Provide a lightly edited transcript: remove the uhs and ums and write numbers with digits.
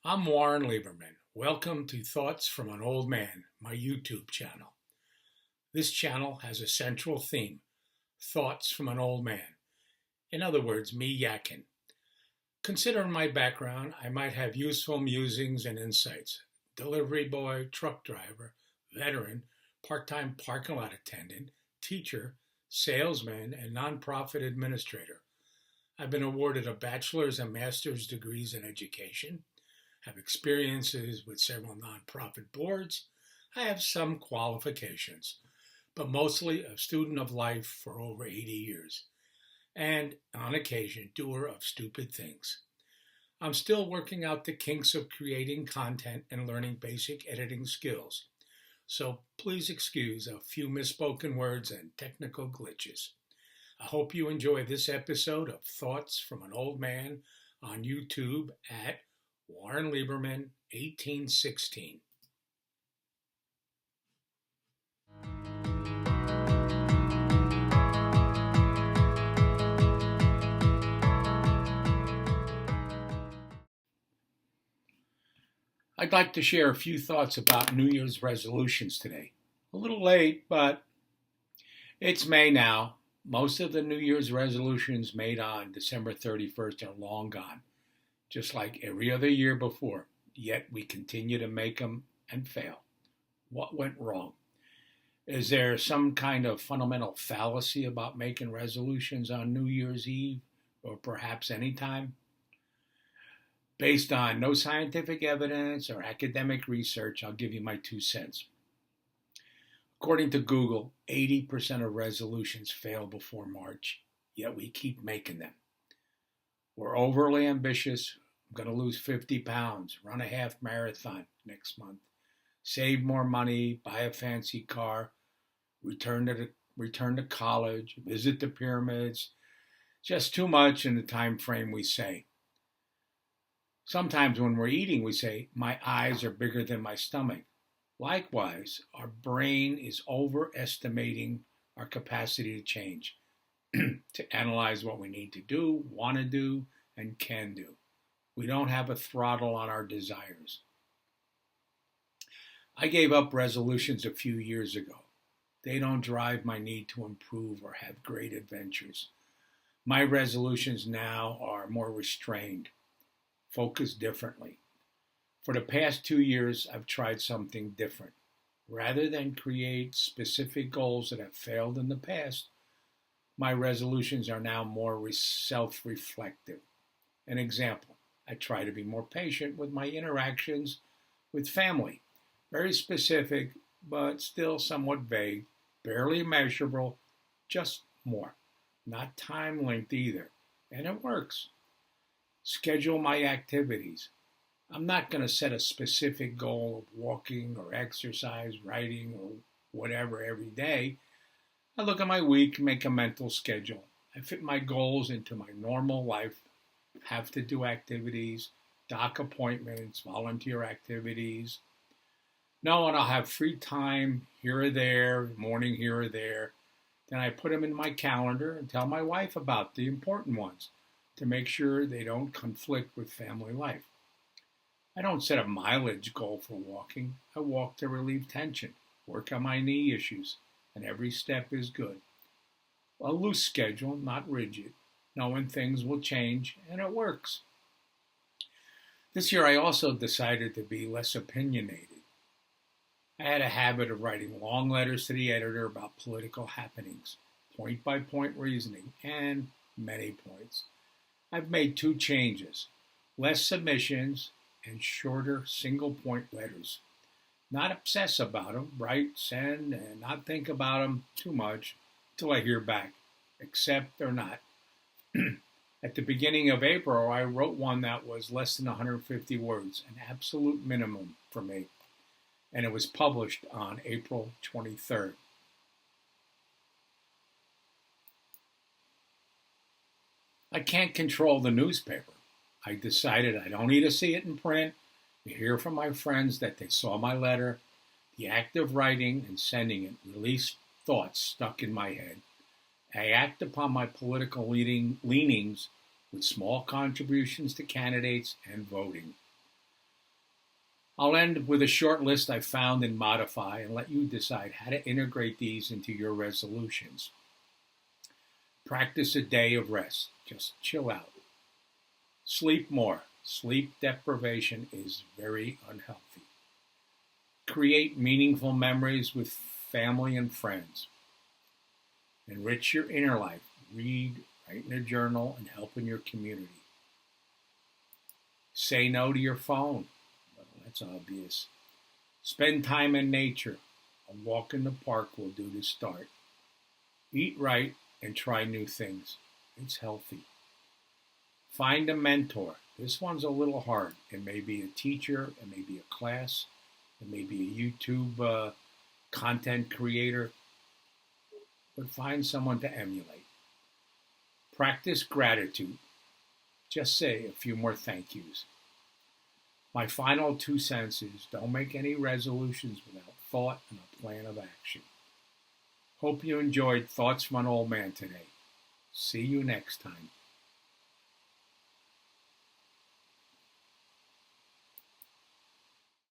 I'm Warren Lieberman. Welcome to Thoughts from an Old Man, my YouTube channel. This channel has a central theme, Thoughts from an Old Man. In other words, me yakking. Considering my background, I might have useful musings and insights. Delivery boy, truck driver, veteran, part-time parking lot attendant, teacher, salesman, and nonprofit administrator. I've been awarded a bachelor's and master's degrees in education, have experiences with several nonprofit boards. I have some qualifications, but mostly a student of life for over 80 years, and on occasion, doer of stupid things. I'm still working out the kinks of creating content and learning basic editing skills, so please excuse a few misspoken words and technical glitches. I hope you enjoy this episode of Thoughts from an Old Man on YouTube at Warren Lieberman, 1816. I'd like to share a few thoughts about New Year's resolutions today. A little late, but it's May now. Most of the New Year's resolutions made on December 31st are long gone, just like every other year before, yet we continue to make them and fail. What went wrong? Is there some kind of fundamental fallacy about making resolutions on New Year's Eve or perhaps any time? Based on no scientific evidence or academic research, I'll give you my 2 cents. According to Google, 80% of resolutions fail before March, yet we keep making them. We're overly ambitious. I'm going to lose 50 pounds, run a half marathon next month, save more money, buy a fancy car, return to college, visit the pyramids. Just too much in the time frame we say. Sometimes when we're eating, we say, my eyes are bigger than my stomach. Likewise, our brain is overestimating our capacity to change, to analyze what we need to do, want to do, and can do. We don't have a throttle on our desires. I gave up resolutions a few years ago. They don't drive my need to improve or have great adventures. My resolutions now are more restrained, focused differently. For the past 2 years, I've tried something different. Rather than create specific goals that have failed in the past, my resolutions are now more self-reflective. An example, I try to be more patient with my interactions with family. Very specific, but still somewhat vague, barely measurable, just more. Not time-linked either, and it works. Schedule my activities. I'm not going to set a specific goal of walking or exercise, writing, or whatever every day. I look at my week, make a mental schedule. I fit my goals into my normal life, have to do activities, doc appointments, volunteer activities. Knowing I'll have free time here or there, morning here or there. Then I put them in my calendar and tell my wife about the important ones to make sure they don't conflict with family life. I don't set a mileage goal for walking. I walk to relieve tension, work on my knee issues, and every step is good. A loose schedule, not rigid, knowing things will change, and it works. This year I also decided to be less opinionated. I had a habit of writing long letters to the editor about political happenings, point-by-point reasoning, and many points. I've made 2 changes, less submissions and shorter single-point letters. Not obsess about them, write, send, and not think about them too much until I hear back, accept or not. At the beginning of April, I wrote one that was less than 150 words, an absolute minimum for me, and it was published on April 23rd. I can't control the newspaper. I decided I don't need to see it in print, to hear from my friends that they saw my letter. The act of writing and sending it released thoughts stuck in my head. I act upon my political leanings with small contributions to candidates and voting. I'll end with a short list I found in Modify and let you decide how to integrate these into your resolutions. Practice a day of rest. Just chill out. Sleep more. Sleep deprivation is very unhealthy. Create meaningful memories with family and friends. Enrich your inner life. Read, write in a journal, and help in your community. Say no to your phone. Well, that's obvious. Spend time in nature. A walk in the park will do to start. Eat right and try new things. It's healthy. Find a mentor. This one's a little hard. It may be a teacher, it may be a class, it may be a YouTube content creator, but find someone to emulate. Practice gratitude. Just say a few more thank yous. My final 2 cents is don't make any resolutions without thought and a plan of action. Hope you enjoyed Thoughts from an Old Man today. See you next time.